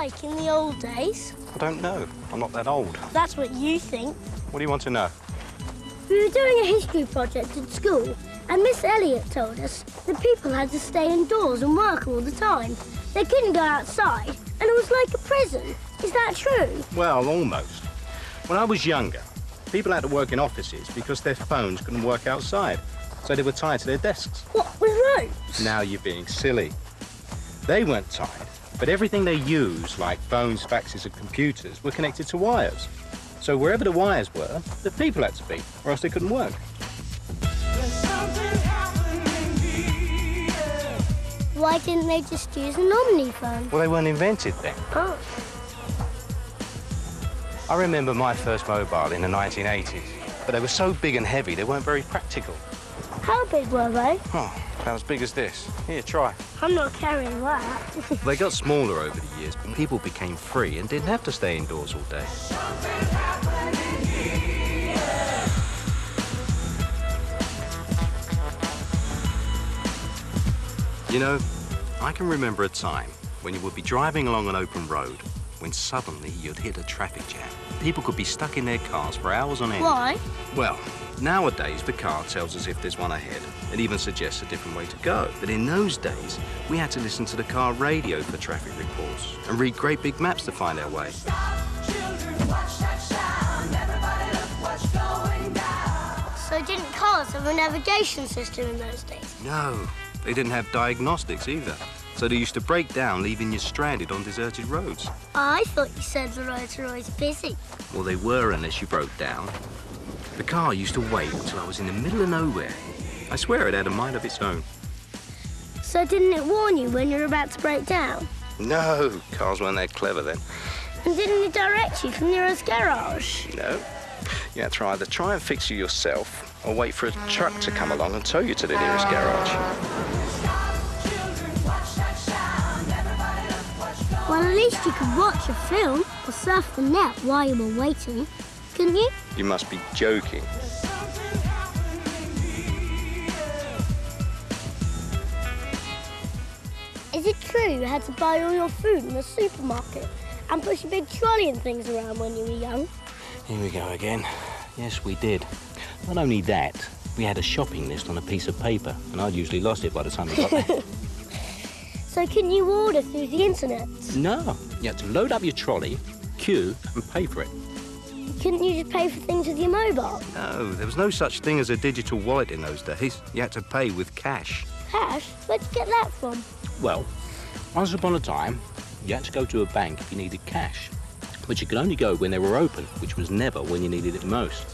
like in the old days? I don't know. I'm not that old. That's what you think. What do you want to know? We were doing a history project at school, and Miss Elliot told us that people had to stay indoors and work all the time. They couldn't go outside, and it was like a prison. Is that true? Well, almost. When I was younger, people had to work in offices because their phones couldn't work outside, so they were tied to their desks. What, with ropes? Now you're being silly. They weren't tied, but everything they used, like phones, faxes, and computers, were connected to wires. So wherever the wires were, the people had to be, or else they couldn't work. Why didn't they just use an omniphone? Well, they weren't invented then. Oh. I remember my first mobile in the 1980s, but they were so big and heavy, they weren't very practical. How big were they? Oh, about as big as this. Here, try. I'm not carrying that. They got smaller over the years, but people became free and didn't have to stay indoors all day. You know, I can remember a time when you would be driving along an open road when suddenly you'd hit a traffic jam. People could be stuck in their cars for hours on end. Why? Well, nowadays the car tells us if there's one ahead. It even suggests a different way to go. But in those days, we had to listen to the car radio for traffic reports and read great big maps to find our way. So didn't cars have a navigation system in those days? No, they didn't have diagnostics either. So they used to break down, leaving you stranded on deserted roads. I thought you said the roads were always busy. Well, they were unless you broke down. The car used to wait until I was in the middle of nowhere. I swear it had a mind of its own. So didn't it warn you when you were about to break down? No, cars weren't that clever then. And didn't it direct you to the nearest garage? No. You had to either try and fix it yourself or wait for a truck to come along and tow you to the nearest garage. Well, at least you could watch a film or surf the net while you were waiting, couldn't you? You must be joking. Is it true you had to buy all your food in the supermarket and push a big trolley and things around when you were young? Here we go again. Yes, we did. Not only that, we had a shopping list on a piece of paper, and I'd usually lost it by the time we got there. So couldn't you order through the internet? No. You had to load up your trolley, queue, and pay for it. Couldn't you just pay for things with your mobile? No, there was no such thing as a digital wallet in those days. You had to pay with cash. Cash? Where'd you get that from? Well, once upon a time, you had to go to a bank if you needed cash. But you could only go when they were open, which was never when you needed it most.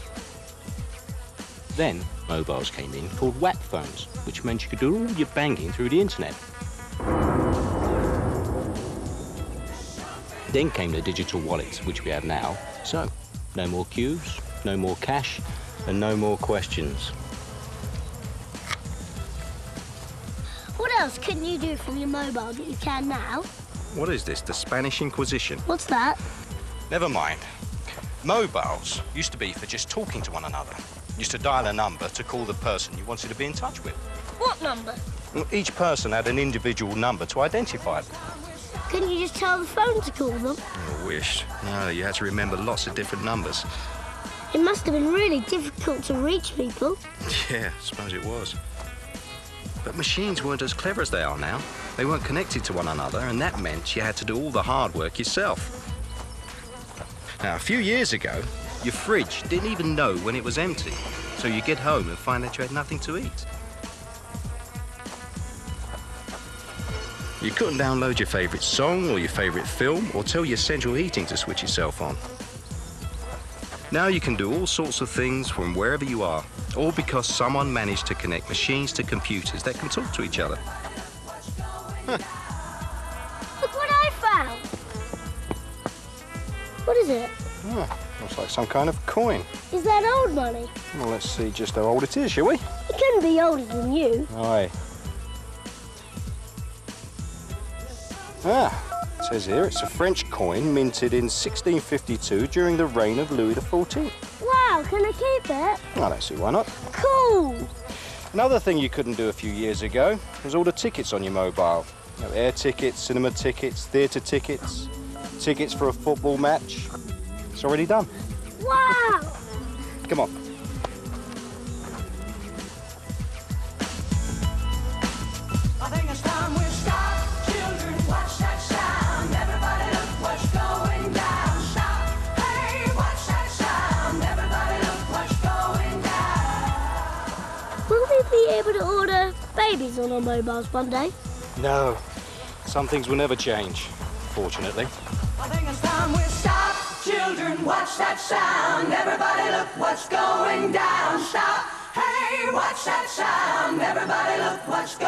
Then mobiles came in called WAP phones, which meant you could do all your banking through the internet. Then came the digital wallets, which we have now. So, no more queues, no more cash, and no more questions. What else couldn't you do from your mobile that you can now? What is this, the Spanish Inquisition? What's that? Never mind. Mobiles used to be for just talking to one another. You used to dial a number to call the person you wanted to be in touch with. What number? Well, each person had an individual number to identify them. Couldn't you just tell the phone to call them? I wish. No, you had to remember lots of different numbers. It must have been really difficult to reach people. Yeah, I suppose it was. But machines weren't as clever as they are now. They weren't connected to one another, and that meant you had to do all the hard work yourself. Now, a few years ago, your fridge didn't even know when it was empty, so you get home and find that you had nothing to eat. You couldn't download your favourite song or your favourite film or tell your central heating to switch itself on. Now you can do all sorts of things from wherever you are, all because someone managed to connect machines to computers that can talk to each other. Huh. Look what I found! What is it? Oh, looks like some kind of coin. Is that old money? Well, let's see just how old it is, shall we? It couldn't be older than you. Aye. Ah, it says here it's a French coin minted in 1652 during the reign of Louis XIV. Wow, can I keep it? I don't see why not. Cool! Another thing you couldn't do a few years ago was all the tickets on your mobile. You know, air tickets, cinema tickets, theatre tickets. tickets for a football match. It's already done. Wow! Come on. I think it's time we stop. Children, watch that sound. Everybody look what's going down. Stop. Hey, watch that sound. Everybody look what's going down. Will we be able to order babies on our mobiles one day? No. Some things will never change, fortunately. I think it's time we stop. Children, watch that sound. Everybody look what's going down. Stop. Hey, watch that sound. Everybody look what's going down.